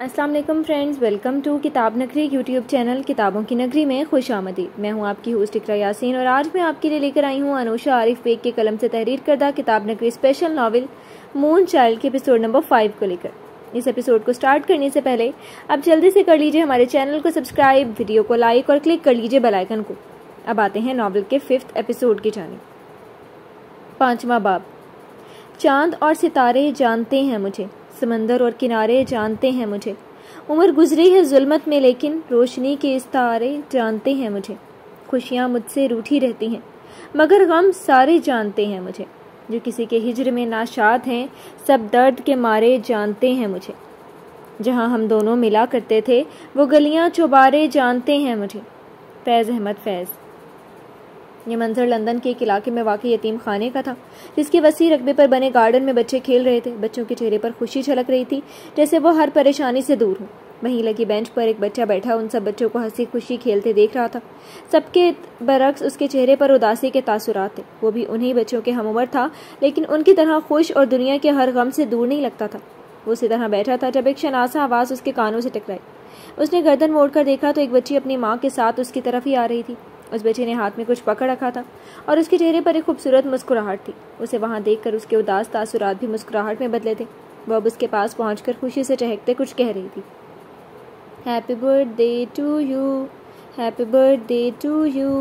अस्सलाम वालेकुम friends, welcome to किताब नगरी यूट्यूब चैनल किताबों की नगरी में खुश आमदीद। मैं हूं आपकी होस्ट इकरा यासीन और आज मैं आपके लिए लेकर आई हूं अनुशा आरिफ बेग के कलम से तहरीर करदा किताब नगरी स्पेशल नावल मून चाइल्ड के एपिसोड नंबर 5 को लेकर। इस एपिसोड को स्टार्ट करने से पहले आप जल्दी से कर लीजिए हमारे चैनल को सब्सक्राइब, वीडियो को लाइक और क्लिक कर लीजिए बेल आइकन को। अब आते हैं नावल के 5th एपिसोड की जानिब। 5वां बाब। चांद और सितारे जानते हैं मुझे, समंदर और किनारे जानते हैं मुझे। उम्र गुजरी है जुल्मत में लेकिन रोशनी के इस्तारे जानते हैं मुझे। खुशियाँ मुझसे रूठी रहती हैं मगर गम सारे जानते हैं मुझे। जो किसी के हिज्र में नाशाद हैं सब दर्द के मारे जानते हैं मुझे। जहाँ हम दोनों मिला करते थे वो गलियाँ चौबारे जानते हैं मुझे। फैज़ अहमद फैज़। ये मंजर लंदन के एक इलाके में वाक़ई यतीम खाने का था, जिसके वसी रकबे पर बने गार्डन में बच्चे खेल रहे थे। बच्चों के चेहरे पर खुशी झलक रही थी जैसे वो हर परेशानी से दूर हो। वहीं लगी बेंच पर एक बच्चा बैठा उन सब बच्चों को हंसी खुशी खेलते देख रहा था। सबके बरक्स उसके चेहरे पर उदासी के तासुरात थे। वो भी उन्हीं बच्चों के हमउम्र था लेकिन उनकी तरह खुश और दुनिया के हर गम से दूर नहीं लगता था। वो उसी तरह बैठा था जब एक शनासा आवाज़ उसके कानों से टकराई। उसने गर्दन मोड़कर देखा तो एक बच्ची अपनी माँ के साथ उसकी तरफ ही आ रही थी। उस बच्चे ने हाथ में कुछ पकड़ रखा था और उसके चेहरे पर एक खूबसूरत मुस्कुराहट थी। उसे वहां देखकर उसके उदास तासुरात भी मुस्कुराहट में बदले थे। वह अब उसके पास पहुंचकर खुशी से चहकते कुछ कह रही थी। Happy birthday to you, happy birthday to you,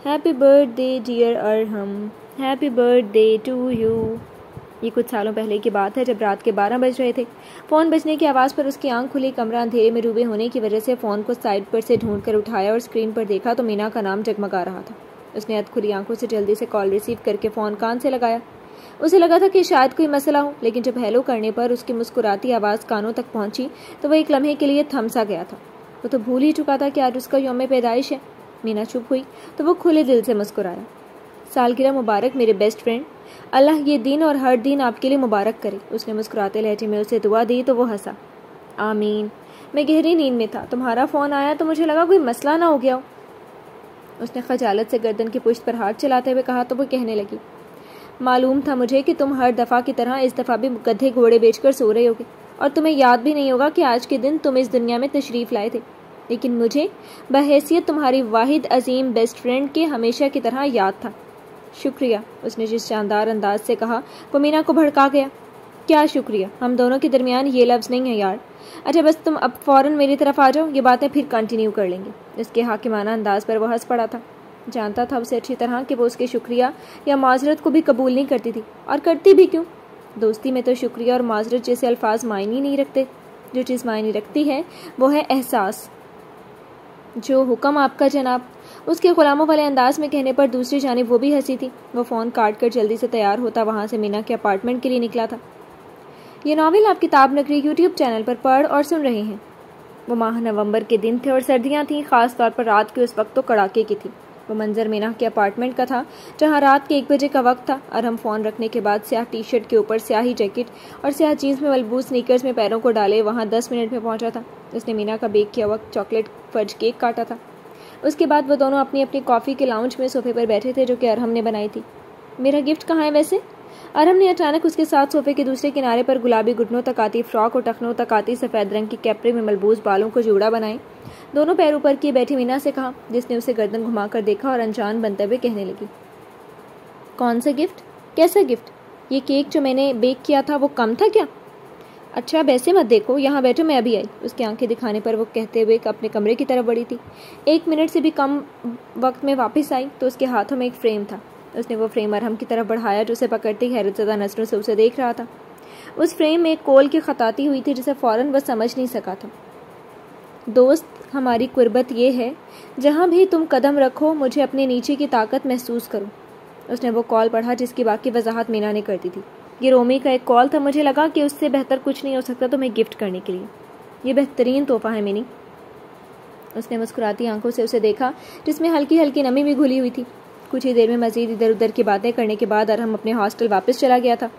happy birthday dear Arham, happy birthday to you. ये कुछ सालों पहले की बात है जब रात के 12 बज रहे थे। फ़ोन बजने की आवाज़ पर उसकी आंख खुली। कमरा अंधेरे में डूबे होने की वजह से फ़ोन को साइड पर से ढूंढकर उठाया और स्क्रीन पर देखा तो मीना का नाम जगमगा रहा था। उसने अधखुली आंखों से जल्दी से कॉल रिसीव करके फ़ोन कान से लगाया। उसे लगा था कि शायद कोई मसला हो, लेकिन जब हेलो करने पर उसकी मुस्कुराती आवाज़ कानों तक पहुंची तो वह एक लम्हे के लिए थम सा गया था। वो तो भूल ही चुका था कि आज उसका यौम पैदाइश है। मीना चुप हुई तो वो खुले दिल से मुस्कुराया। सालगिरह मुबारक मेरे बेस्ट फ्रेंड, अल्लाह ये दिन और हर दिन आपके लिए मुबारक करे। उसने मुस्कुराते लहजे में उसे दुआ दी तो वो हंसा। आमीन। मैं गहरी नींद में था, तुम्हारा फ़ोन आया तो मुझे लगा कोई मसला ना हो गया हो। उसने खजालत से गर्दन की पुश्त पर हाथ चलाते हुए कहा तो वो कहने लगी, मालूम था मुझे कि तुम हर दफ़ा की तरह इस दफ़ा भी गधे घोड़े बेचकर सो रहे होगे और तुम्हें याद भी नहीं होगा कि आज के दिन तुम इस दुनिया में तशरीफ़ लाए थे। लेकिन मुझे बहैसियत तुम्हारी वाहिद अजीम बेस्ट फ्रेंड के हमेशा की तरह याद था। शुक्रिया। उसने जिस शानदार अंदाज से कहा वो मीना को भड़का गया। क्या शुक्रिया, हम दोनों के दरमियान ये लफ्ज़ नहीं है यार। अच्छा बस तुम अब फ़ौरन मेरी तरफ आ जाओ, ये बातें फिर कंटिन्यू कर लेंगे। उसके हाकिमाना अंदाज पर वह हंस पड़ा था। जानता था उसे अच्छी तरह कि वो उसके शुक्रिया या माजरत को भी कबूल नहीं करती थी, और करती भी क्यों। दोस्ती में तो शुक्रिया और माजरत जैसे अल्फाज मायने नहीं रखते। जो चीज़ मायने रखती है वो है एहसास। जो हुक्म आपका जनाब। उसके गुलामों वाले अंदाज में कहने पर दूसरी जानिब वो भी हंसी थी। वो फ़ोन काट कर जल्दी से तैयार होता वहाँ से मीना के अपार्टमेंट के लिए निकला था। ये नावल आप किताब नगरी यूट्यूब चैनल पर पढ़ और सुन रहे हैं। वो माह नवंबर के दिन थे और सर्दियाँ थीं, ख़ास तौर पर रात के उस वक्त तो कड़ाके की थी। वो मंजर मीना के अपार्टमेंट का था जहाँ रात के 1 बजे का वक्त था। अरहम फ़ोन रखने के बाद स्याह टी शर्ट के ऊपर स्याही जैकेट और स्याह जीन्स में मलबूस स्नीकर्स में पैरों को डाले वहाँ 10 मिनट में पहुँचा था। उसने मीना का बेक किया वक्त चॉकलेट फज केक काटा था। उसके बाद वो दोनों अपनी अपनी कॉफ़ी के लाउंज में सोफे पर बैठे थे जो कि अरहम ने बनाई थी। मेरा गिफ्ट कहाँ है वैसे? अरहम ने अचानक उसके साथ सोफे के दूसरे किनारे पर गुलाबी घुटनों तक आती फ्रॉक और टखनों तक आती सफ़ेद रंग की कैप्री में मलबूस बालों को जोड़ा बनाए दोनों पैर ऊपर किए बैठी मीना से कहा, जिसने उसे गर्दन घुमाकर देखा और अनजान बनते हुए कहने लगी, कौन सा गिफ्ट? कैसा गिफ्ट? ये केक जो मैंने बेक किया था वो कम था क्या? अच्छा वैसे मत देखो, यहाँ बैठो, मैं अभी आई। उसकी आंखें दिखाने पर वो कहते हुए अपने कमरे की तरफ बढ़ी थी। 1 मिनट से भी कम वक्त में वापस आई तो उसके हाथों में एक फ्रेम था। उसने वो फ्रेम अरहम की तरफ बढ़ाया जो उसे पकड़ती हैरतज़दा नज़रों से उसे देख रहा था। उस फ्रेम में एक कोल की खताती हुई थी जिसे फ़ौरन वह समझ नहीं सका था। दोस्त, हमारी कुर्बत ये है, जहाँ भी तुम कदम रखो मुझे अपने नीचे की ताकत महसूस करो। उसने वो कॉल पढ़ा जिसकी बाकी वजाहत मीना ने कर दी थी। ये रोमी का एक कॉल था। मुझे लगा कि उससे बेहतर कुछ नहीं हो सकता तुम्हें गिफ्ट करने के लिए। ये बेहतरीन तोहफा है मिनी। उसने मुस्कुराती आंखों से उसे देखा जिसमें हल्की हल्की नमी भी घुली हुई थी। कुछ ही देर में मजीद इधर उधर की बातें करने के बाद अरहम अपने हॉस्टल वापस चला गया था।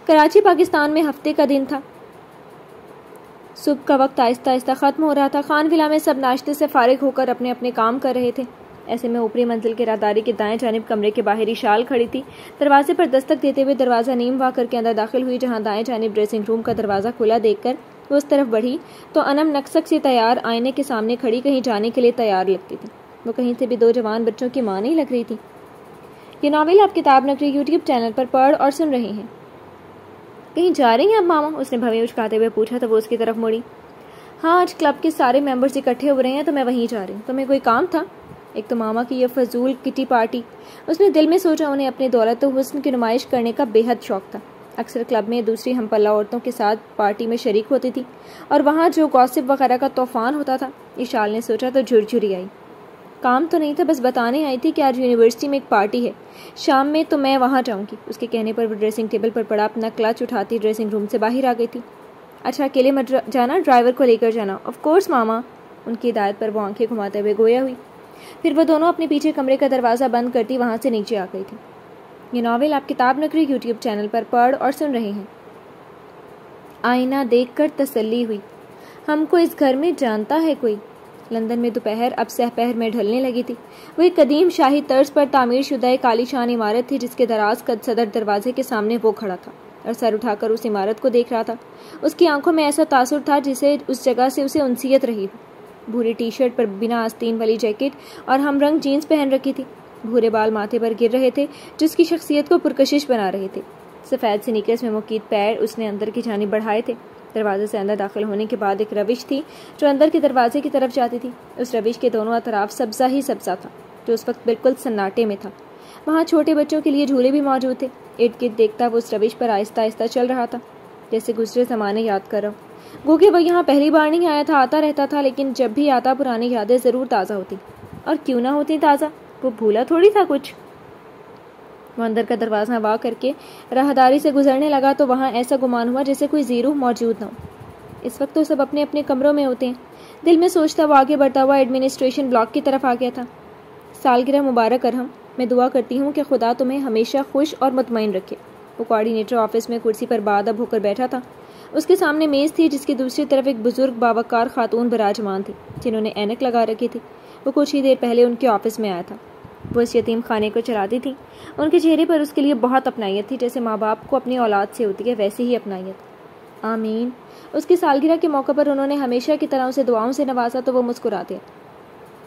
कराची पाकिस्तान में हफ्ते का दिन था। सुबह का वक्त आहिस्ता आहिस्ता ख़त्म हो रहा था। खान विला में सब नाश्ते से फारिग होकर अपने अपने काम कर रहे थे। ऐसे में ऊपरी मंजिल के राहदारी के दाएं जानिब कमरे के बाहरी शाल खड़ी थी। दरवाजे पर दस्तक देते हुए दरवाज़ा नीम वाह करके अंदर दाखिल हुई, जहां दाएं जानिब ड्रेसिंग रूम का दरवाज़ा खुला देखकर वो उस तरफ बढ़ी तो अनम नक्सक से तैयार आईने के सामने खड़ी कहीं जाने के लिए तैयार लगती थी। वो कहीं से भी 2 जवान बच्चों की माँ नहीं लग रही थी। ये नावल आप किताब नगरी यूट्यूब चैनल पर पढ़ और सुन रहे हैं। कहीं जा रही हैं आप मामा? उसने भवें उचकाते हुए पूछा तो वो उसकी तरफ मुड़ी। हाँ, आज क्लब के सारे मेंबर्स इकट्ठे हो रहे हैं तो मैं वहीं जा रही हूँ। तुम्हें कोई काम था? एक तो मामा की यह फजूल किटी पार्टी। उसने दिल में सोचा उन्हें अपनी दौलत और हुस्न की नुमाइश करने का बेहद शौक था। अक्सर क्लब में दूसरी हमपल्ला औरतों के साथ पार्टी में शरीक होती थी और वहाँ जो गॉसिप वगैरह का तूफान होता था। इशाल ने सोचा तो झुरझुरी आई। काम तो नहीं था, बस बताने आई थी कि आज यूनिवर्सिटी में एक पार्टी है शाम में, तो मैं वहाँ जाऊँगी। उसके कहने पर वो ड्रेसिंग टेबल पर पड़ा अपना क्लच उठाती ड्रेसिंग रूम से बाहर आ गई थी। अच्छा, अकेले मत जाना, ड्राइवर को लेकर जाना। ऑफ कोर्स मामा। उनकी हिदायत पर वो आंखें घुमाते हुए गोया हुई। फिर वो दोनों अपने पीछे कमरे का दरवाज़ा बंद करती वहाँ से नीचे आ गई थी। ये नावल आप किताब नगरी यूट्यूब चैनल पर पढ़ और सुन रहे हैं। आईना देखकर तसल्ली हुई। हमको इस घर में जानता है कोई। लंदन में दोपहर अब सहपहर में ढलने लगी थी। वो एक कदीम शाही तर्ज पर तामीर शुदा एक आलीशान इमारत थी जिसके दराज कद सदर दरवाजे के सामने वो खड़ा था और सर उठाकर उस इमारत को देख रहा था। उसकी आंखों में ऐसा तासुर था जिसे उस जगह से उसे उनसियत रही हो। भूरी टी शर्ट पर बिना आस्तीन वाली जैकेट और हमरंग जीन्स पहन रखी थी। भूरे बाल माथे पर गिर रहे थे जिसकी शख्सियत को पुरकशिश बना रहे थे। सफ़ेद स्नीकर्स में मुकीद पैर उसने अंदर की जानिब बढ़ाए थे। दरवाजे से अंदर दाखिल होने के बाद एक रविश थी जो अंदर के दरवाजे की तरफ जाती थी। उस रविश के दोनों अतराफ सब्जा ही सब्जा था जो उस वक्त बिल्कुल सन्नाटे में था। वहाँ छोटे बच्चों के लिए झूले भी मौजूद थे। इर्द गिर्द देखता वो उस रविश पर आहिस्ता आहिस्ता चल रहा था जैसे गुजरे ज़माने याद कर रहा। गोगे वह यहाँ पहली बार नहीं आया था, आता रहता था, लेकिन जब भी आता पुरानी यादें ज़रूर ताज़ा होती। और क्यों ना होती ताज़ा, वो भूला थोड़ी था कुछ। वो अंदर का दरवाज़ा वाह करके राहदारी से गुजरने लगा तो वहाँ ऐसा गुमान हुआ जैसे कोई ज़ीरू मौजूद न हो। इस वक्त तो सब अपने अपने कमरों में होते हैं। दिल में सोचता वो आगे बढ़ता हुआ एडमिनिस्ट्रेशन ब्लॉक की तरफ आ गया था। सालगिरह मुबारक अरहम, मैं दुआ करती हूँ कि खुदा तुम्हें हमेशा खुश और मुतमईन रखे। वो कोऑर्डिनेटर ऑफिस में कुर्सी पर बादब होकर बैठा था। उसके सामने मेज़ थी जिसकी दूसरी तरफ एक बुजुर्ग बावकार खातून विराजमान थी जिन्होंने ऐनक लगा रखी थी। वो कुछ ही देर पहले उनके ऑफिस में आया था। वो इस यतीम खाने को चलाती थी। उनके चेहरे पर उसके लिए बहुत अपनायत थी, जैसे माँ बाप को अपनी औलाद से होती है वैसी ही अपनायत। आमीन। उसकी सालगिरह के मौके पर उन्होंने हमेशा की तरह उसे दुआओं से नवाजा तो वो मुस्कुरा दिया।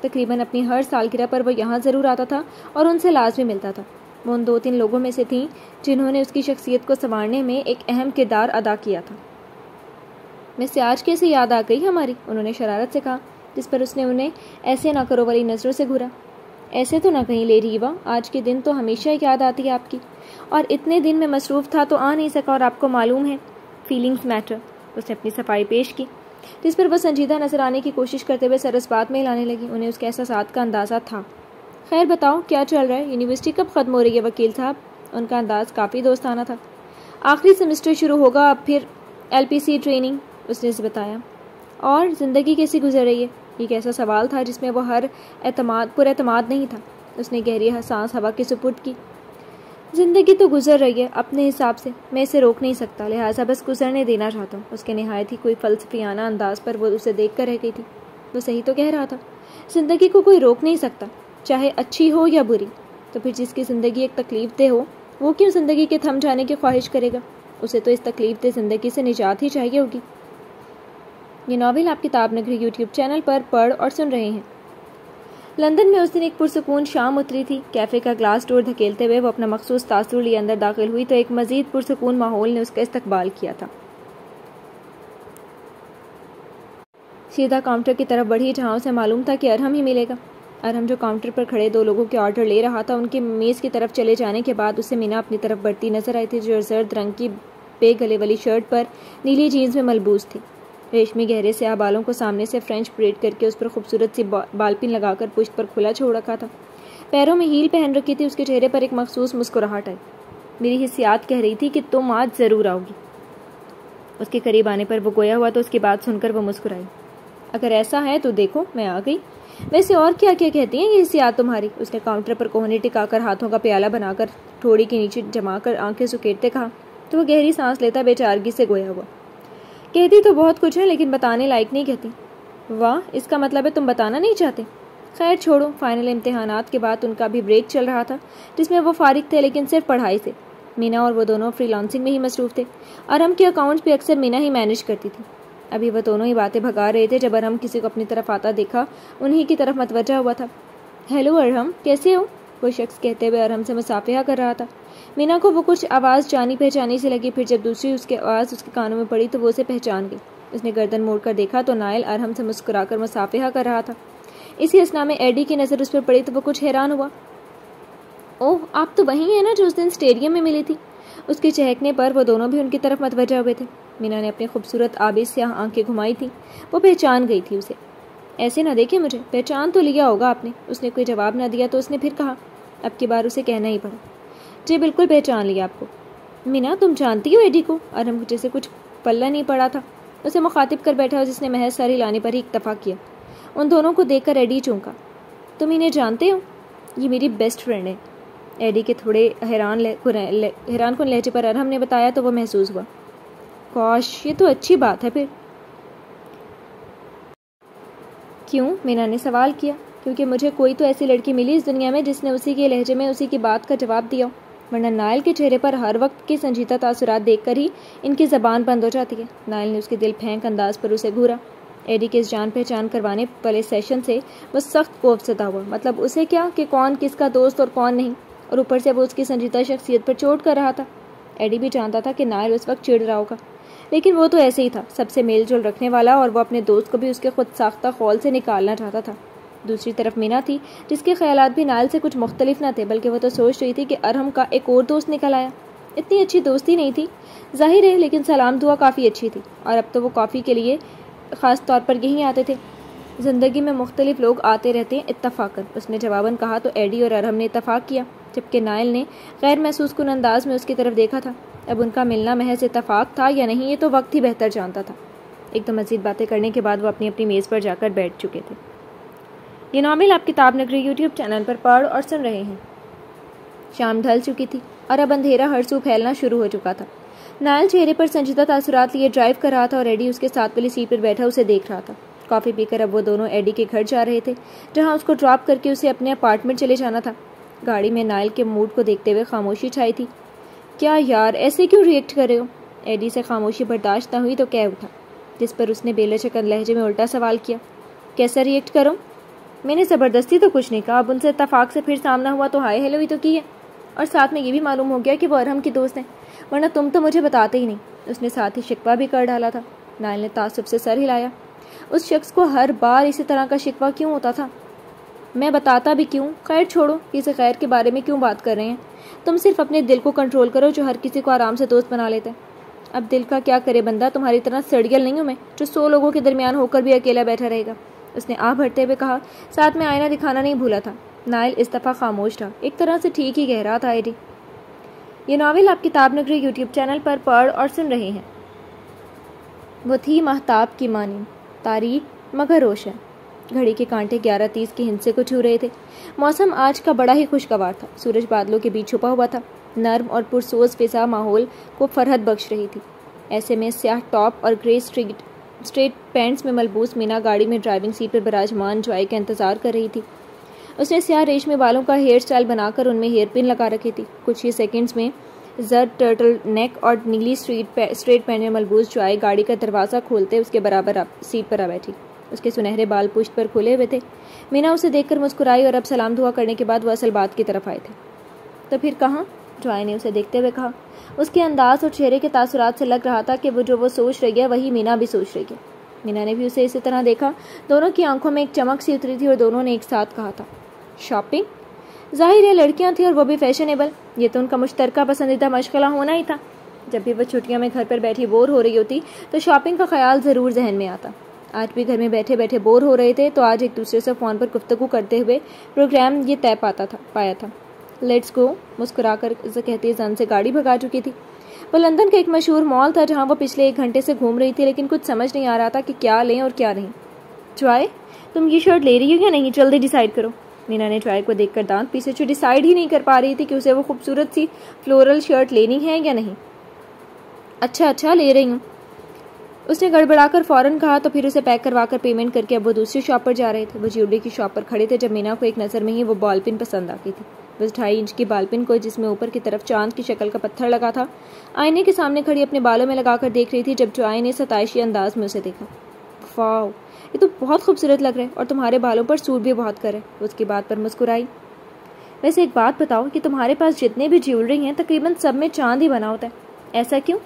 तकरीबन अपनी हर सालगिरह पर वो यहाँ ज़रूर आता था और उनसे लाज़मी मिलता था। वो उन 2-3 लोगों में से थी जिन्होंने उसकी शख्सियत को संवारने में एक अहम किरदार अदा किया था। वैसे आज कैसे याद आ गई हमारी, उन्होंने शरारत से कहा, जिस पर उसने उन्हें ऐसे ना करो वाली नज़रों से घूरा। ऐसे तो ना कहीं ले रीवा, आज के दिन तो हमेशा याद आती है आपकी, और इतने दिन में मसरूफ़ था तो आ नहीं सका, और आपको मालूम है फीलिंग्स मैटर। उसने अपनी सफाई पेश की जिस पर वह संजीदा नजर आने की कोशिश करते हुए सरस बात में हिलाने लगी। उन्हें उसके एहसासात का अंदाज़ा था। खैर बताओ क्या चल रहा है, यूनिवर्सिटी कब ख़त्म हो रही है वकील साहब? उनका अंदाज़ काफ़ी दोस्ताना था। आखिरी सेमेस्टर शुरू होगा, अब फिर LPC ट्रेनिंग, उसने इसे बताया। और ज़िंदगी कैसी गुजर रही है? एक ऐसा सवाल था जिसमें वह हर पुरएतमाद नहीं था। उसने गहरी सांस हवा के सुपुर्द की। ज़िंदगी तो गुजर रही है अपने हिसाब से, मैं इसे रोक नहीं सकता, लिहाजा बस गुजरने देना चाहता हूँ। उसके निहायत ही कोई फ़लसफियाना अंदाज पर वो उसे देख कर रह गई थी। वो सही तो कह रहा था, ज़िंदगी को कोई रोक नहीं सकता, चाहे अच्छी हो या बुरी। तो फिर जिसकी ज़िंदगी एक तकलीफ दे हो वो क्यों ज़िंदगी के थम जाने की ख्वाहिश करेगा? उसे तो इस तकलीफ दे ज़िंदगी से निजात ही चाहिए होगी। ये नावल आप किताब नगरी यूट्यूब चैनल पर पढ़ और सुन रहे हैं। लंदन में उस दिन एक पुरसुकून शाम उतरी थी। कैफ़े का ग्लास डोर धकेलते हुए वो अपना मखसूस तासुर लिए अंदर दाखिल हुई तो एक मजीद पुरसुकून माहौल ने उसका इस्तकबाल किया था। सीधा काउंटर की तरफ बढ़ी जहाँ उसे मालूम था कि अरहम ही मिलेगा। अरहम जो काउंटर पर खड़े 2 लोगों के ऑर्डर ले रहा था, उनके मेज़ की तरफ चले जाने के बाद उसे मीना अपनी तरफ बढ़ती नजर आई थी, जो जर्द रंग की बेगले वाली शर्ट पर नीली जीन्स में मलबूस थी। रेशमी गहरे स्याह बालों को सामने से फ्रेंच ब्रेड करके उस पर खूबसूरत सी बालपिन लगाकर पुश्त पर खुला छोड़ रखा था। पैरों में हील पहन रखी थी। उसके चेहरे पर एक मखसूस मुस्कुराहट आई। मेरी हिस्सियात कह रही थी कि तुम आज ज़रूर आओगी। उसके करीब आने पर वो गोया हुआ तो उसकी बात सुनकर वो मुस्कुराई। अगर ऐसा है तो देखो मैं आ गई। वैसे और क्या क्या कहती हैं ये हिस्सियात तुम्हारी? उसने काउंटर पर कोहनी टिकाकर हाथों का प्याला बनाकर ठोड़ी के नीचे जमाकर आंखें सुकेटते कहा तो वो गहरी सांस लेता बेचारगी से गोया हुआ। कहती तो बहुत कुछ है लेकिन बताने लायक नहीं कहती। वाह, इसका मतलब है तुम बताना नहीं चाहते। खैर छोड़ो। फाइनल इम्तिहानात के बाद उनका भी ब्रेक चल रहा था जिसमें वो फारिग थे, लेकिन सिर्फ पढ़ाई से। मीना और वो दोनों फ्रीलांसिंग में ही मसरूफ़ थे। अरहम के अकाउंट्स भी अक्सर मीना ही मैनेज करती थी। अभी वह दोनों ही बातें भगा रहे थे जब अरहम किसी को अपनी तरफ आता देखा। उन्हीं की तरफ मतवजा हुआ था। हेलो अरहम, कैसे हो? वो शख्स कहते हुए अरहम से मुसाफिहा कर रहा था। मीना को वो कुछ आवाज़ जानी पहचानी से लगी। फिर जब दूसरी उसकी आवाज़ उसके कानों में पड़ी तो वो उसे पहचान गई। उसने गर्दन मोड़कर देखा तो नाइल अरहम से मुस्कुराकर मुसाफिहा कर रहा था। इसी असना में एडी की नज़र उस पर पड़ी तो वो कुछ हैरान हुआ। ओह, आप तो वही हैं ना जो उस दिन स्टेडियम में मिली थी? उसके चहकने पर वो दोनों भी उनकी तरफ मतवजा हुए थे। मीना ने अपनी खूबसूरत आबी से आंखें घुमाई थी। वो पहचान गई थी उसे। ऐसे ना देखे मुझे, पहचान तो लिया होगा आपने। उसने कोई जवाब न दिया तो उसने फिर कहा। अब की बार उसे कहना ही पड़ा। जी बिल्कुल पहचान लिया आपको। मीना, तुम जानती हो एडी को? अरहम जैसे कुछ पल्ला नहीं पड़ा था उसे मुखातिब कर बैठा जिसने महज सारी लाने पर ही इत्तफाक किया। उन दोनों को देखकर एडी चौंका। तुम इन्हें जानते हो? ये मेरी बेस्ट फ्रेंड है। एडी के थोड़े हैरान कुन लहजे पर अरहम ने बताया तो वो महसूस हुआ। कौश, ये तो अच्छी बात है फिर। क्यों? मीना ने सवाल किया। क्योंकि मुझे कोई तो ऐसी लड़की मिली इस दुनिया में जिसने उसी के लहजे में उसी की बात का जवाब दिया, वरना नाइल के चेहरे पर हर वक्त के संजीदा तासुरात देखकर ही इनकी ज़बान बंद हो जाती है। नाइल ने उसके दिल फेंक अंदाज पर उसे घूरा। एडी के इस जान पहचान करवाने वाले सेशन से वो सख्त खौफज़दा हुआ। मतलब उसे क्या कि कौन किसका दोस्त और कौन नहीं, और ऊपर से वो उसकी संजीदा शख्सियत पर चोट कर रहा था। एडी भी जानता था कि नाइल उस वक्त चिढ़ रहा होगा, लेकिन वो तो ऐसे ही था, सबसे मेल जोल रखने वाला, और वो अपने दोस्त को भी उसके खुद साख्ता खौल से निकालना चाहता था। दूसरी तरफ मीना थी जिसके ख्यालात भी नाइल से कुछ मुख्तलिफ न थे, बल्कि वो तो सोच रही थी कि अरहम का एक और दोस्त निकल आया। इतनी अच्छी दोस्ती नहीं थी जाहिर है, लेकिन सलाम दुआ काफ़ी अच्छी थी, और अब तो वो कॉफ़ी के लिए ख़ास तौर पर यहीं आते थे। ज़िंदगी में मुख्तलिफ लोग आते रहते हैं इत्तफाकन, उसने जवाबन कहा तो एडी और अरहम ने इत्तफाक किया, जबकि नाइल ने गैर महसूस कुन अंदाज में उसकी तरफ देखा था। अब उनका मिलना महज इत्तफाक था या नहीं ये तो वक्त ही बेहतर जानता था। एक तो मज़ीद बातें करने के बाद वो अपनी अपनी मेज़ पर जाकर बैठ चुके थे। ये नामिल आप किताब नगरी यूट्यूब चैनल पर पढ़ और सुन रहे हैं। शाम ढल चुकी थी और अब अंधेरा हर सू फैलना शुरू हो चुका था। नाइल चेहरे पर संजीदा तासुरात लिए ड्राइव कर रहा था और एडी उसके साथ वाली सीट पर बैठा उसे देख रहा था। कॉफ़ी पीकर अब वो दोनों एडी के घर जा रहे थे, जहाँ उसको ड्रॉप करके उसे अपने अपार्टमेंट चले जाना था। गाड़ी में नाइल के मूड को देखते हुए खामोशी छाई थी। क्या यार, ऐसे क्यों रिएक्ट कर रहे हो? एडी से खामोशी बर्दाश्त न हुई तो कह उठा, जिस पर उसने बेलचक लहजे में उल्टा सवाल किया। कैसा रिएक्ट करो? मैंने ज़बरदस्ती तो कुछ नहीं कहा। अब उनसे इत्तफाक से फिर सामना हुआ तो हाय हेलो ही तो की है, और साथ में ये भी मालूम हो गया कि वो अरहम की दोस्त हैं, वरना तुम तो मुझे बताते ही नहीं। उसने साथ ही शिकवा भी कर डाला था। नाइल ने तासुब से सर हिलाया। उस शख्स को हर बार इसी तरह का शिकवा क्यों होता था? मैं बताता भी क्यों? खैर छोड़ो, किसी खैर के बारे में क्यों बात कर रहे हैं? तुम सिर्फ अपने दिल को कंट्रोल करो जो हर किसी को आराम से दोस्त बना लेता है। अब दिल का क्या करे बंदा, तुम्हारी तरह सड़ियल नहीं हूँ मैं जो 100 लोगों के दरमियान होकर भी अकेला बैठा रहेगा। उसने आह भरते हुए कहा। साथ में आईना दिखाना नहीं भूला था। नाइल इस दफ़ा खामोश था। एक तरह से ठीक ही कह रहा था एडी। ये नावल आप किताब नगरी यूट्यूब चैनल पर पढ़ और सुन रहे हैं। वो थी महताब की मानी, तारीक मगर रोशन। घड़ी के कांटे 11:30 के हिंसे को छू रहे थे। मौसम आज का बड़ा ही खुशगवार था। सूरज बादलों के बीच छुपा हुआ था। नर्म और पुरसोज फिजा माहौल को फरहत बख्श रही थी। ऐसे में स्याह टॉप और ग्रे स्ट्रेट पैंट्स में मलबूस मीना गाड़ी में ड्राइविंग सीट पर विराजमान जॉय का इंतजार कर रही थी। उसने स्याह रेशमी बालों का हेयर स्टाइल बनाकर उनमें हेयर पिन लगा रखी थी। कुछ ही सेकंड्स में जर्द टर्टल नेक और नीली स्ट्रेट पैंट में मलबूस जॉय गाड़ी का दरवाज़ा खोलते उसके बराबर सीट पर आ बैठी। उसके सुनहरे बाल पुश्त पर खुले हुए थे। मीना उसे देखकर मुस्कुराई और अब सलाम दुआ करने के बाद वह असल बात की तरफ आए थे। तो फिर कहाँ? जॉय ने उसे देखते हुए कहा। उसके अंदाज और चेहरे के तासुरात से लग रहा था कि वो जो वो सोच रही है वही मीना भी सोच रही है। मीना ने भी उसे इसी तरह देखा। दोनों की आंखों में एक चमक सी उतरी थी और दोनों ने एक साथ कहा था, शॉपिंग? जाहिर है लड़कियां थी और वो भी फैशनेबल। ये तो उनका मुश्तरका पसंदीदा मशगला होना ही था। जब भी वह छुट्टियों में घर पर बैठी बोर हो रही होती तो शॉपिंग का ख्याल ज़रूर जहन में आता। आज भी घर में बैठे बैठे बोर हो रहे थे तो आज एक दूसरे से फ़ोन पर गुफ्तगू करते हुए प्रोग्राम ये तय पाया था। लेट्स गो, मुस्कुराकर कहती जन से गाड़ी भगा चुकी थी। वो लंदन का एक मशहूर मॉल था जहाँ वो पिछले 1 घंटे से घूम रही थी, लेकिन कुछ समझ नहीं आ रहा था कि क्या लें और क्या नहीं। जॉय, तुम ये शर्ट ले रही हो या नहीं? जल्दी डिसाइड करो। मीना ने जॉय को देखकर दांत पीसे, जो डिसाइड ही नहीं कर पा रही थी कि उसे वो खूबसूरत सी फ्लोरल शर्ट लेनी है या नहीं। अच्छा ले रही हूँ, उसने गड़बड़ाकर फ़ौरन कहा। तो फिर उसे पैक करवाकर पेमेंट करके अब वो दूसरी शॉप पर जा रहे थे। वो ज्वेलरी की शॉप पर खड़े थे जब मीना को एक नज़र में ही वो बॉल पिन पसंद आ गई थी। बस 2.5 इंच की बालपिन को जिसमें ऊपर की तरफ चांद की शक्ल का पत्थर लगा था, आईने के सामने खड़ी अपने बालों में लगाकर देख रही थी जब जॉय ने सताइशी अंदाज में उसे देखा। वाओ, ये तो बहुत खूबसूरत लग रहा है और तुम्हारे बालों पर सूट भी बहुत करे। उसकी बात पर मुस्कुराई। वैसे एक बात बताओ कि तुम्हारे पास जितने भी ज्वेलरी हैं तकरीबन सब में चांद ही बना होता है, ऐसा क्यों?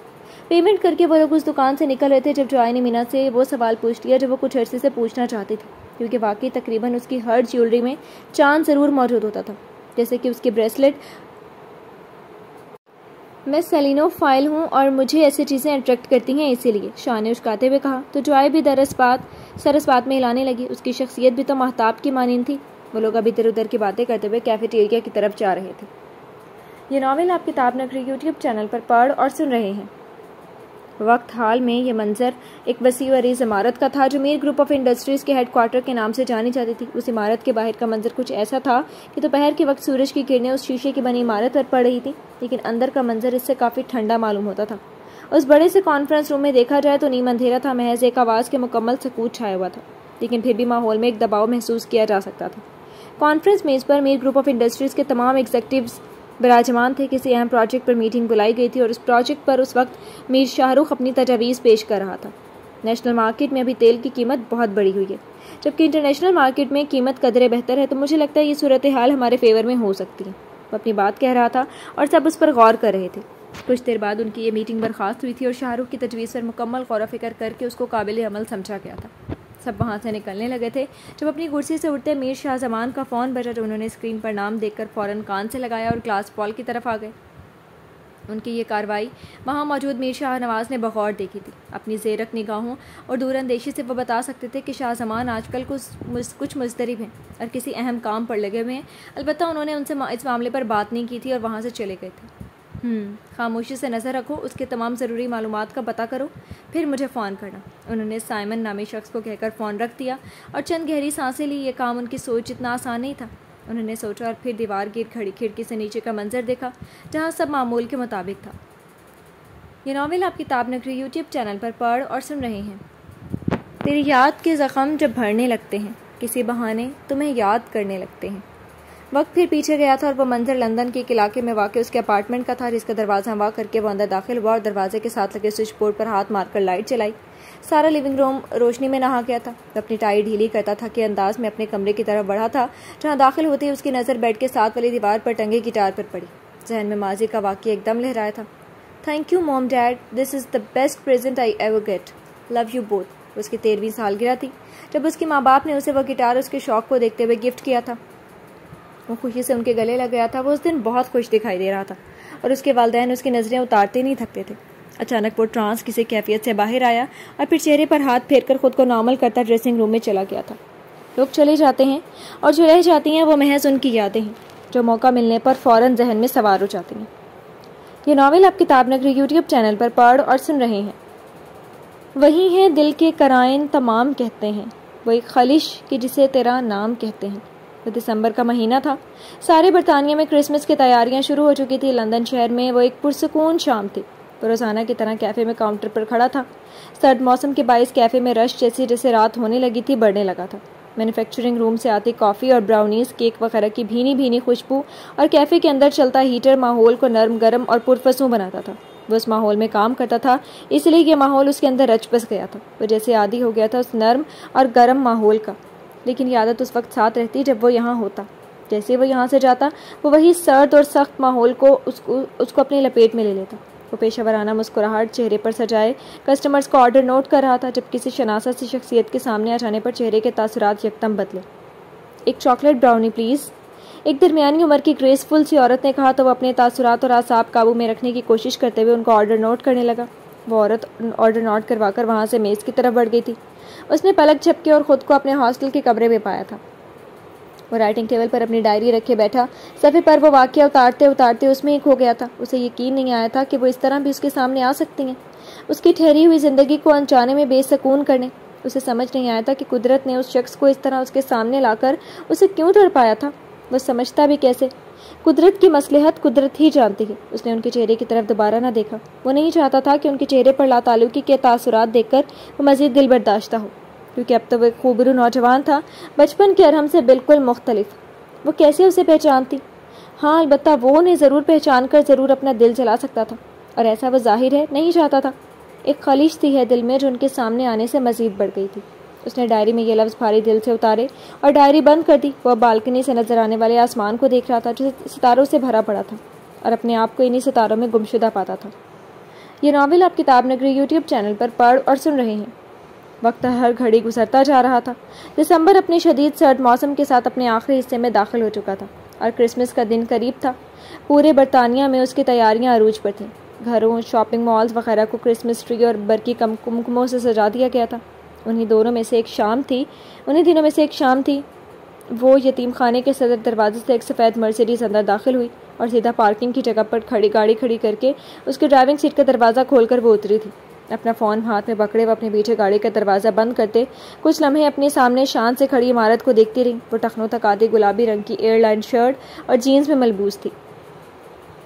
पेमेंट करके वो लोग उस दुकान से निकल रहे थे जब जॉय ने मीना से वो सवाल पूछ लिया जो वो कुछ अर्से से पूछना चाहती थी, क्योंकि वाकई तकरीबन उसकी हर ज्वेलरी में चांद ज़रूर मौजूद होता था, जैसे कि उसकी ब्रेसलेट। मैं सेलिनो फाइल हूँ और मुझे ऐसी चीज़ें अट्रैक्ट करती हैं, इसीलिए, शाह ने उश्काते हुए कहा। तो जॉय भी सरस बात में हिलाने लगी। उसकी शख्सियत भी तो महताब की मानीन थी। वो लोग अभी इधर उधर की बातें करते हुए कैफेटेरिया की तरफ जा रहे थे। ये नावल आप किताब नगरी यूट्यूब चैनल पर पढ़ और सुन रहे हैं। वक्त हाल में ये मंजर एक वसी व अरीज़ इमारत का था जो मीर ग्रुप ऑफ इंडस्ट्रीज़ के हेडक्वार्टर के नाम से जानी जाती थी। उस इमारत के बाहर का मंजर कुछ ऐसा था कि दोपहर के वक्त सूरज की किरणें उस शीशे की बनी इमारत पर पड़ रही थी, लेकिन अंदर का मंजर इससे काफ़ी ठंडा मालूम होता था। उस बड़े से कॉन्फ्रेंस रूम में देखा जाए तो नीम अंधेरा था, महज एक आवाज़ के मुकम्मल सकूत छाया हुआ था, लेकिन फिर भी माहौल में एक दबाव महसूस किया जा सकता था। कॉन्फ्रेंस मेज़ पर मीर ग्रुप ऑफ इंडस्ट्रीज़ के तमाम एग्जीक्यूटिव्स विराजमान थे। किसी अहम प्रोजेक्ट पर मीटिंग बुलाई गई थी और उस प्रोजेक्ट पर उस वक्त मीर शाहरुख अपनी तजावीज़ पेश कर रहा था। नेशनल मार्केट में अभी तेल की कीमत बहुत बढ़ी हुई है, जबकि इंटरनेशनल मार्केट में कीमत कदरे बेहतर है, तो मुझे लगता है ये सूरत हाल हमारे फेवर में हो सकती है। वो अपनी बात कह रहा था और सब उस पर गौर कर रहे थे। कुछ देर बाद उनकी ये मीटिंग बर्खास्त हुई थी और शाहरुख की तजवीज़ पर मुकम्मल गौर फिक्र करके उसको काबिल अमल समझा गया था। सब वहाँ से निकलने लगे थे जब अपनी कुर्सी से उठते मीर शाह जमान का फ़ोन बजा, जो उन्होंने स्क्रीन पर नाम देखकर फ़ौरन कान से लगाया और ग्लास बॉल की तरफ आ गए। उनकी ये कार्रवाई वहाँ मौजूद मीर शाह नवाज़ ने बगौर देखी थी। अपनी ज़ेरक निगाहों और दूरअंदेशी से वो बता सकते थे कि शाह जमान आजकल कुछ मुस्तरिब हैं और किसी अहम काम पर लगे हुए हैं। अलबत्ता उन्होंने उनसे इस मामले पर बात नहीं की थी और वहाँ से चले गए थे। खामोशी से नज़र रखो, उसके तमाम ज़रूरी मालूमात का पता करो, फिर मुझे फ़ोन करना। उन्होंने साइमन नामी शख्स को कहकर फ़ोन रख दिया और चंद गहरी सांसें ली। ये काम उनकी सोच जितना आसान नहीं था। उन्होंने सोचा और फिर दीवार गिर खड़ी खिड़की से नीचे का मंजर देखा, जहाँ सब मामूल के मुताबिक था। ये नावल आप किताब नगरी यूट्यूब चैनल पर पढ़ और सुन रहे हैं। तेरी याद के ज़ख़म जब भरने लगते हैं, किसी बहाने तुम्हें याद करने लगते हैं। वक्त फिर पीछे गया था और वह मंजर लंदन के एक इलाके में वाक़ उसके अपार्टमेंट का था, जिसका दरवाज़ा हवा करके वह अंदर दाखिल हुआ और दरवाजे के साथ लगे स्विच बोर्ड पर हाथ मारकर लाइट चलाई। सारा लिविंग रूम रोशनी में नहा गया था। वह अपनी टाई ढीली करता था कि अंदाज में अपने कमरे की तरफ बढ़ा था, जहाँ दाखिल होते ही उसकी नज़र बेड के साथ वाली दीवार पर टंगे गिटार पर पड़ी। जहन में माजी का वाक़या एकदम लहराया था। Thank you mom dad, this is the best present I ever get, love you both. उसकी 13वीं सालगिरह थी जब उसके माँ बाप ने उसे वह गिटार उसके शौक़ को देखते हुए गिफ्ट किया था। वो खुशी से उनके गले लग गया था। वो उस दिन बहुत खुश दिखाई दे रहा था और उसके वालिदैन उसकी नज़रें उतारते नहीं थकते थे। अचानक वो ट्रांस किसी कैफियत से बाहर आया और फिर चेहरे पर हाथ फेरकर खुद को नॉर्मल करता ड्रेसिंग रूम में चला गया था। लोग चले जाते हैं और जो रह जाती हैं वो महज उनकी यादें हैं, जो मौका मिलने पर फ़ौरन जहन में सवार हो जाती हैं। ये नावल आप किताब नगरी यूट्यूब चैनल पर पढ़ और सुन रहे हैं। वही है दिल के कराइन तमाम कहते हैं, वो एक खलिश कि जिसे तेरा नाम कहते हैं। वो दिसंबर का महीना था। सारे बरतानिया में क्रिसमस की तैयारियां शुरू हो चुकी थी। लंदन शहर में वो एक पुरसकून शाम थी। वो रोज़ाना की तरह कैफ़े में काउंटर पर खड़ा था। सर्द मौसम के बाइस कैफ़े में रश जैसे जैसे रात होने लगी थी बढ़ने लगा था। मैन्युफैक्चरिंग रूम से आती कॉफ़ी और ब्राउनीज़, केक वगैरह की भीनी भीनी खुशबू और कैफ़े के अंदर चलता हीटर माहौल को नरम गरम और पुरफसूं बनाता था। वो उस माहौल में काम करता था, इसलिए ये माहौल उसके अंदर रच बस गया था। वो जैसे आदी हो गया था उस नरम और गर्म माहौल का, लेकिन ये आदत उस वक्त साथ रहती जब वो यहाँ होता। जैसे वो यहाँ से जाता वो वही सर्द और सख्त माहौल को उसको अपनी लपेट में ले लेता। वो पेशावराना मुस्कुराहट चेहरे पर सजाए कस्टमर्स को ऑर्डर नोट कर रहा था जब किसी शनासा सी शख्सियत के सामने आ जाने पर चेहरे के तासुरात यकदम बदले। एक चॉकलेट ब्राउनी प्लीज़, एक दरमियानी उम्र की ग्रेसफुल सी औरत ने कहा तो वह अपने तासुरात और आसाब काबू में रखने की कोशिश करते हुए उनको ऑर्डर नोट करने लगा। वो औरत ऑर्डर नोट करवाकर वहाँ से मेज़ की तरफ बढ़ गई थी। उसने पलक झपके और ख़ुद को अपने हॉस्टल के कमरे में पाया था। वो राइटिंग टेबल पर अपनी डायरी रखे बैठा सफ़े पर वो वाक़या उतारते उतारते उसमें ही खो गया था। उसे यकीन नहीं आया था कि वो इस तरह भी उसके सामने आ सकती हैं, उसकी ठहरी हुई ज़िंदगी को अनजाने में बेसकून करने। उसे समझ नहीं आया था कि कुदरत ने उस शख्स को इस तरह उसके सामने लाकर उसे क्यों तड़पाया था। वो समझता भी कैसे? कुदरत की मसलहत कुदरत ही जानती है। उसने उनके चेहरे की तरफ दोबारा ना देखा। वो नहीं चाहता था कि उनके चेहरे पर लाताल्लुकी के तासुरात देखकर वो मज़ीद दिल बर्दाश्त हो, क्योंकि अब तो वह खूबरू नौजवान था, बचपन के अरहम से बिल्कुल मुख्तलिफ। वो कैसे उसे पहचानती? हाँ, अलबत्ता वो उन्हें ज़रूर पहचान कर ज़रूर अपना दिल जला सकता था, और ऐसा वह जाहिर है नहीं चाहता था। एक खलीश सी है दिल में जो उनके सामने आने से मज़ीद बढ़ गई थी। उसने डायरी में ये लफ्ज़ भारी दिल से उतारे और डायरी बंद कर दी। वह बालकनी से नजर आने वाले आसमान को देख रहा था जो सितारों से भरा पड़ा था, और अपने आप को इन्हीं सितारों में गुमशुदा पाता था। ये नावल आप किताब नगरी यूट्यूब चैनल पर पढ़ और सुन रहे हैं। वक्त हर घड़ी गुजरता जा रहा था। दिसंबर अपने शदीद सर्द मौसम के साथ अपने आखिरी हिस्से में दाखिल हो चुका था और क्रिसमस का दिन करीब था। पूरे बरतानिया में उसकी तैयारियां अरूज पर थीं। घरों, शॉपिंग मॉल्स वगैरह को क्रिसमस ट्री और बरकी कुमकुमों से सजा दिया गया था। उन्हीं दिनों में से एक शाम थी वो यतीम खाने के सदर दरवाजे से एक सफ़ेद मर्सिडीज अंदर दाखिल हुई और सीधा पार्किंग की जगह पर गाड़ी खड़ी करके उसके ड्राइविंग सीट का दरवाज़ा खोलकर वो उतरी थी। अपना फ़ोन हाथ में पकड़े वो अपने पीछे गाड़ी का दरवाज़ा बंद करते कुछ लम्हे अपने सामने शान से खड़ी इमारत को देखती रही। वो टखनों तक आधी गुलाबी रंग की एयरलाइन शर्ट और जीन्स में मलबूस थी।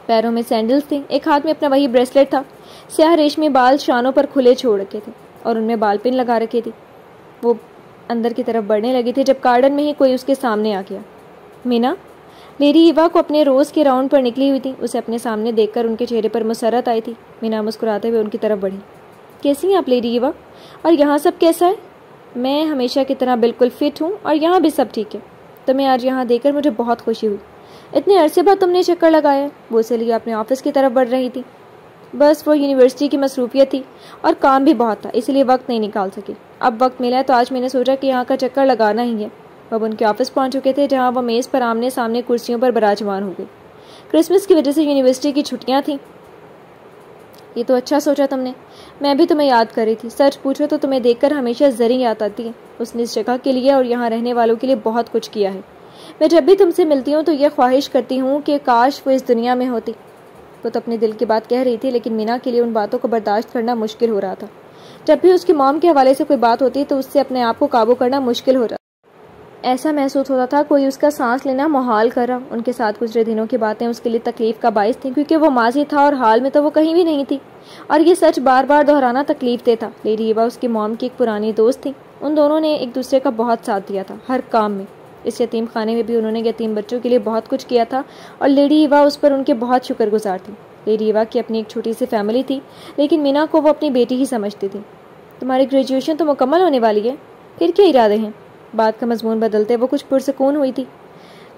पैरों में सैंडल्स थी। एक हाथ में अपना वही ब्रेसलेट था। स्याह रेशमी बाल शानों पर खुले छोड़ रखे थे और उनमें बाल पिन लगा रखी थी। वो अंदर की तरफ बढ़ने लगी थी जब गार्डन में ही कोई उसके सामने आ गया। मीना लेडी ईवा को अपने रोज़ के राउंड पर निकली हुई थी। उसे अपने सामने देखकर उनके चेहरे पर मुसरत आई थी। मीना मुस्कुराते हुए उनकी तरफ बढ़ी। कैसी हैं आप लेडी ईवा? और यहाँ सब कैसा है? मैं हमेशा की तरह बिल्कुल फिट हूँ और यहाँ भी सब ठीक है। तुम्हें आज यहाँ देखकर मुझे बहुत खुशी हुई। इतने अरसे बाद तुमने चक्कर लगाया। वो इसलिए अपने ऑफिस की तरफ बढ़ रही थी। बस वो यूनिवर्सिटी की मसरूफियत थी और काम भी बहुत था, इसलिए वक्त नहीं निकाल सकी। अब वक्त मिला है तो आज मैंने सोचा कि यहाँ का चक्कर लगाना ही है। अब उनके ऑफिस पहुँच चुके थे जहाँ वह मेज़ पर आमने सामने कुर्सियों पर विराजमान हो गई। क्रिसमस की वजह से यूनिवर्सिटी की छुट्टियाँ थीं। ये तो अच्छा सोचा तुमने। मैं भी तुम्हें याद कर रही थी। सच पूछो तो तुम्हें देखकर हमेशा जरी याद आती है। उसने इस जगह के लिए और यहाँ रहने वालों के लिए बहुत कुछ किया है। मैं जब भी तुमसे मिलती हूँ तो यह ख्वाहिश करती हूँ कि काश वो इस दुनिया में होती। वो तो अपने दिल की बात कह रही थी, लेकिन मीना के लिए उन बातों को बर्दाश्त करना मुश्किल हो रहा था। जब भी उसकी मॉम के हवाले से कोई बात होती तो उससे अपने आप को काबू करना मुश्किल हो रहा। ऐसा महसूस होता था कोई उसका सांस लेना मुहाल कर रहा। उनके साथ गुजरे दिनों की बातें उसके लिए तकलीफ का बायस थी, क्योंकि वो माजी था और हाल में तो वो कहीं भी नहीं थी, और ये सच बार बार दोहराना तकलीफ दे था। लेडी ईवा उसकी मॉम की एक पुरानी दोस्त थी। उन दोनों ने एक दूसरे का बहुत साथ दिया था हर काम में। इस यतीम खाने में भी उन्होंने यतीम बच्चों के लिए बहुत कुछ किया था और लेडी ईवा उस पर उनके बहुत शुक्रगुजार थी। लेडी ईवा की अपनी एक छोटी सी फैमिली थी, लेकिन मीना को वो अपनी बेटी ही समझती थी। तुम्हारी ग्रेजुएशन तो मुकम्मल होने वाली है, फिर क्या इरादे हैं? बात का मजमून बदलते वो कुछ पुरसकून हुई थी।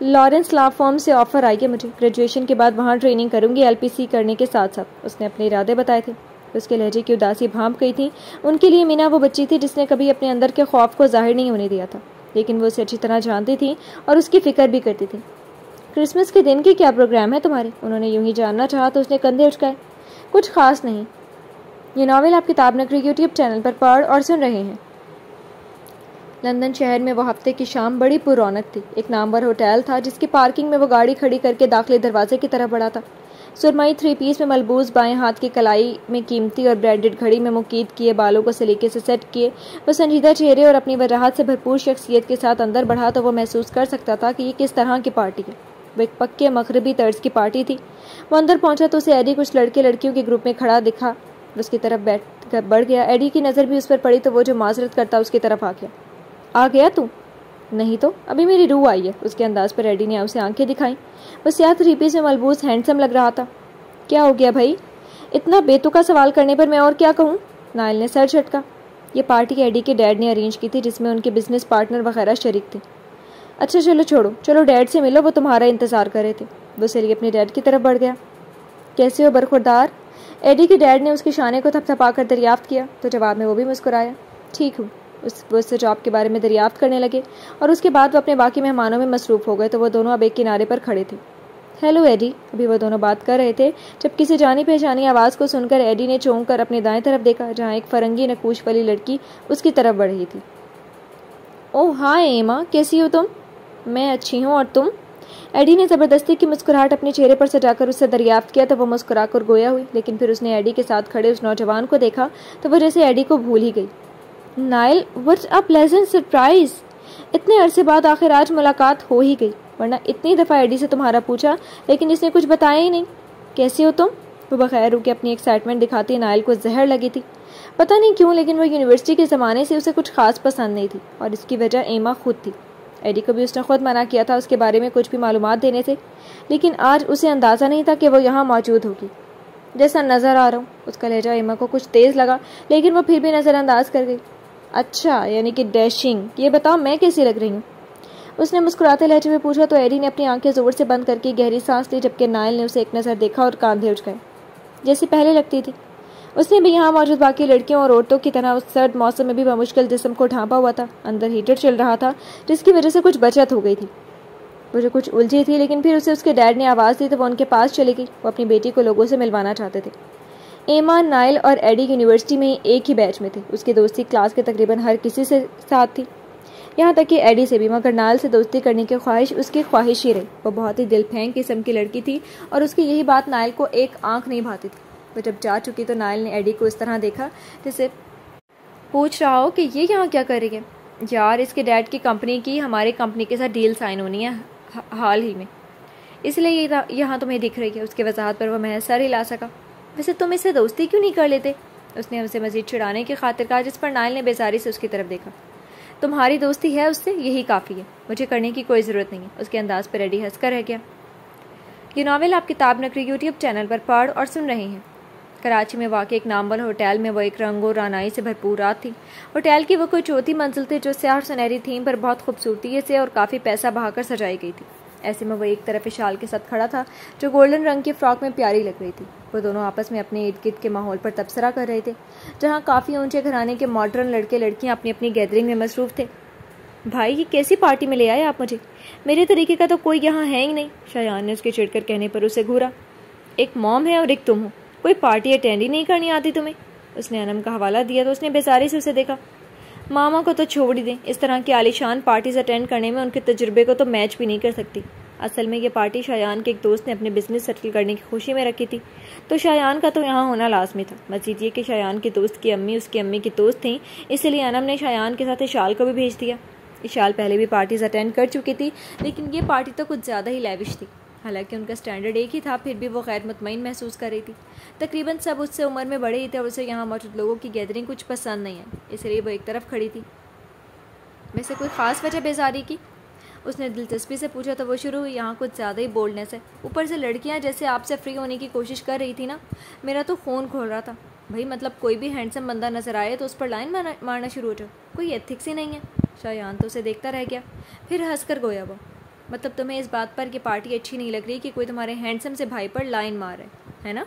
लॉरेंस लॉ फर्म से ऑफर आई है मुझे। ग्रेजुएशन के बाद वहाँ ट्रेनिंग करूंगी, LPC करने के साथ साथ। उसने अपने इरादे बताए थे। उसके लहजे की उदासी भांप गई थी। उनके लिए मीना वो बच्ची थी जिसने कभी अपने अंदर के खौफ को जाहिर नहीं होने दिया था, लेकिन वो उसे अच्छी तरह जानती थी और उसकी फिक्र भी करती थी। क्रिसमस के दिन की क्या प्रोग्राम है तुम्हारे? उन्होंने यूं ही जानना चाहा तो उसने कंधे उचकाए। कुछ खास नहीं। ये नावल आप किताब नगरी यूट्यूब चैनल पर पढ़ और सुन रहे हैं। लंदन शहर में वो हफ्ते की शाम बड़ी पुरौनक थी। एक नामवर होटल था जिसकी पार्किंग में वो गाड़ी खड़ी करके दाखिले दरवाजे की तरफ बढ़ा था। सुरमई 3 पीस में मलबूस, बाएं हाथ की कलाई में कीमती और ब्रांडेड घड़ी में मुकीद किए बालों को सलीके से सेट किए वो संजीदा चेहरे और अपनी वजाहत से भरपूर शख्सियत के साथ अंदर बढ़ा तो वो महसूस कर सकता था कि ये किस तरह की पार्टी है। वो एक पक्के मगरबी तर्ज की पार्टी थी। वो अंदर पहुंचा तो उसे एडी कुछ लड़के लड़कियों के ग्रुप में खड़ा दिखा। उसकी तरफ बढ़ गया। एडी की नज़र भी उस पर पड़ी तो वो जो माजरत करता उसकी तरफ आ गया। आ गया तू? नहीं तो अभी मेरी रूह आई है। उसके अंदाज पर एडी ने उसे आंखें दिखाई। वो स्याह 3 पीस में मलबूस हैंडसम लग रहा था। क्या हो गया भाई? इतना बेतुका सवाल करने पर मैं और क्या कहूँ? नाइल ने सर झटका। ये पार्टी एडी के डैड ने अरेंज की थी, जिसमें उनके बिजनेस पार्टनर वगैरह शरीक थे। अच्छा चलो छोड़ो, चलो डैड से मिलो, वो तुम्हारा इंतजार कर रहे थे। वो सरी अपने डैड की तरफ बढ़ गया। कैसे हो बरखुरदार? एडी के डैड ने उसके शाने को थपथपा कर दरियाफ्त किया तो जवाब में वो भी मुस्कुराया। ठीक हूँ। वो उससे जॉब के बारे में दरियाफ्त करने लगे और उसके बाद वो अपने बाकी मेहमानों में मसरूफ़ हो गए तो वो दोनों अब एक किनारे पर खड़े थे। Hello AD. अभी वो दोनों बात कर रहे थे जब किसी जानी पहचानी आवाज़ को सुनकर एडी ने चौंक कर अपने दाएं तरफ देखा, जहाँ एक फरंगी नकूश वाली लड़की उसकी तरफ बढ़ रही थी। ओह हाय एमा, कैसी हो तुम? मैं अच्छी हूँ, और तुम? एडी ने ज़बरदस्ती की मुस्कुराहट अपने चेहरे पर सजाकर उससे दरियाफ्त किया तो वो मुस्कुराकर गोया हुई, लेकिन फिर उसने एडी के साथ खड़े उस नौजवान को देखा तो वो जैसे एडी को भूल ही गई। Nile, what's a pleasant surprise. इतने अरसे बाद आखिर आज मुलाकात हो ही गई, वरना इतनी दफ़ा एडी से तुम्हारा पूछा लेकिन इसने कुछ बताया ही नहीं। कैसी हो तुम? वो बखैर रुके अपनी एक्साइटमेंट दिखाती नाइल को जहर लगी थी। पता नहीं क्यों, लेकिन वो यूनिवर्सिटी के ज़माने से उसे कुछ खास पसंद नहीं थी और इसकी वजह एमा खुद थी। एडी को भी उसने खुद मना किया था उसके बारे में कुछ भी मालूमात देने से, लेकिन आज उसे अंदाज़ा नहीं था कि वो यहाँ मौजूद होगी। जैसा नज़र आ रहा हूँ। उसका लहजा एमा को कुछ तेज़ लगा, लेकिन वो फिर भी नज़रअंदाज कर गई। अच्छा, यानी कि डैशिंग। ये बताओ मैं कैसी लग रही हूँ? उसने मुस्कुराते लहजे में पूछा तो एडी ने अपनी आंखें ज़ोर से बंद करके गहरी सांस ली, जबकि नाइल ने उसे एक नज़र देखा और कांधे उचकाए, जैसे पहले लगती थी। उसने भी यहाँ मौजूद बाकी लड़कियों और औरतों की तरह उस सर्द मौसम में भी बमुश्किल जिस्म को ढांपा हुआ था। अंदर हीटर चल रहा था, जिसकी वजह से कुछ बचत हो गई थी। वो जो कुछ उलझी थी, लेकिन फिर उसे उसके डैड ने आवाज़ दी तो वो उनके पास चली गई। वो अपनी बेटी को लोगों से मिलवाना चाहते थे। एमा, नाइल और एडी यूनिवर्सिटी में एक ही बैच में थे। उसकी दोस्ती क्लास के तकरीबन हर किसी से साथ थी, यहाँ तक कि एडी से भी, मगर नाइल से दोस्ती करने की ख्वाहिश उसकी ख्वाहिश ही रही। वो बहुत ही दिलफेंग किस्म की लड़की थी और उसकी यही बात नाइल को एक आंख नहीं भाती थी। वो जब जा चुकी तो नाइल ने एडी को इस तरह देखा जैसे पूछ रहा हो कि ये यहाँ क्या कर रही है। यार, इसके डैड की कंपनी की हमारी कंपनी के साथ डील साइन होनी है हाल ही में, इसलिए ये यहाँ तुम्हें दिख रही है। उसके वजाहत पर वह महज सर हिला सका। वैसे तुम इससे दोस्ती क्यों नहीं कर लेते? उसने उसे मजीद चिढ़ाने की खातिर कहा, जिस पर नाइल ने बेजारी से उसकी तरफ देखा। तुम्हारी दोस्ती है उससे, यही काफ़ी है, मुझे करने की कोई ज़रूरत नहीं है। उसके अंदाज पर एडी हंसकर रह गया। ये नावल आप किताब नगरी यूट्यूब चैनल पर पढ़ और सुन रहे हैं। कराची में वाक़ एक नामवर होटल में वो एक रंगो रानाई से भरपूर रात थी। होटल की वो कोई चौथी मंजिल थी जो स्याह सुनहरी थीम पर बहुत खूबसूरती से और काफ़ी पैसा बहाकर सजाई गई थी। ऐसे में वो एक तरफ इशाल के साथ खड़ा था जो गोल्डन रंग की फ्रॉक में प्यारी लग रही थी। वो दोनों आपस में अपने इर्द गिर्द के माहौल पर तबसरा कर रहे थे, जहाँ काफ़ी ऊंचे घराने के मॉडर्न लड़के लड़कियाँ अपनी अपनी गैदरिंग में मसरूफ़ थे। भाई, ये कैसी पार्टी में ले आए आप मुझे? मेरे तरीके का तो कोई यहाँ है ही नहीं। शायान ने उसके चिढ़कर कहने पर उसे घूरा। एक मॉम है और एक तुम हो, कोई पार्टी अटेंड ही नहीं करनी आती तुम्हें? उसने अनम का हवाला दिया तो उसने बेजारी से उसे देखा। मामा को तो छोड़ ही दें, इस तरह की आलीशान पार्टीज अटेंड करने में उनके तजुर्बे को तो मैच भी नहीं कर सकती। असल में ये पार्टी शायान के एक दोस्त ने अपने बिजनेस सेटल करने की खुशी में रखी थी, तो शायान का तो यहाँ होना लाजमी था। मजीद ये कि शायान की दोस्त की अम्मी उसकी अम्मी की दोस्त थी, इसलिए अनम ने शायान के साथ इशाल को भी भेज दिया। इशाल पहले भी पार्टीज अटेंड कर चुकी थी, लेकिन ये पार्टी तो कुछ ज़्यादा ही लैविश थी। हालांकि उनका स्टैंडर्ड एक ही था, फिर भी वो गैर मुतमईन महसूस कर रही थी। तकरीबन सब उससे उम्र में बड़े ही थे और उसे यहाँ मौजूद लोगों की गैदरिंग कुछ पसंद नहीं है, इसलिए वो एक तरफ खड़ी थी। वैसे कोई ख़ास वजह बेजारी की? उसने दिलचस्पी से पूछा तो वो शुरू हुई। यहाँ कुछ ज़्यादा ही बोल्डनेस है, ऊपर से लड़कियाँ जैसे आपसे फ्री होने की कोशिश कर रही थी ना, मेरा तो खून खोल रहा था। भाई, मतलब कोई भी हैंडसम बंदा नजर आए तो उस पर लाइन मारना शुरू हो जाओ, कोई एथिक्स ही नहीं है। शायान तो उसे देखता रह गया, फिर हंसकर गोया वो। मतलब तुम्हें इस बात पर कि पार्टी अच्छी नहीं लग रही कि कोई तुम्हारे हैंडसम से भाई पर लाइन मार रहा है ना?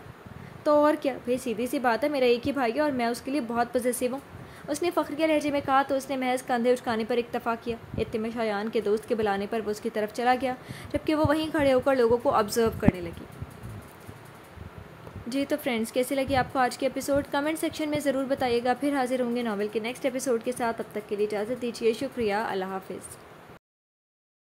तो और क्या भाई, सीधी सी बात है, मेरा एक ही भाई है और मैं उसके लिए बहुत पॉसेसिव हूँ। उसने फ़ख्र के लहजे में कहा तो उसने महज कंधे उचकाने पर इत्तफा किया। इतने में शायान के दोस्त के बुलाने पर वो उसकी तरफ चला गया, जबकि वो वहीं खड़े होकर लोगों को ऑब्जर्व करने लगी। जी तो फ्रेंड्स, कैसी लगी आपको आज की एपिसोड? कमेंट सेक्शन में ज़रूर बताइएगा। फिर हाजिर होंगे नावल के नेक्स्ट एपिसोड के साथ। तब तक के लिए इजाज़त दीजिए। शुक्रिया। अल्लाह हाफिज़।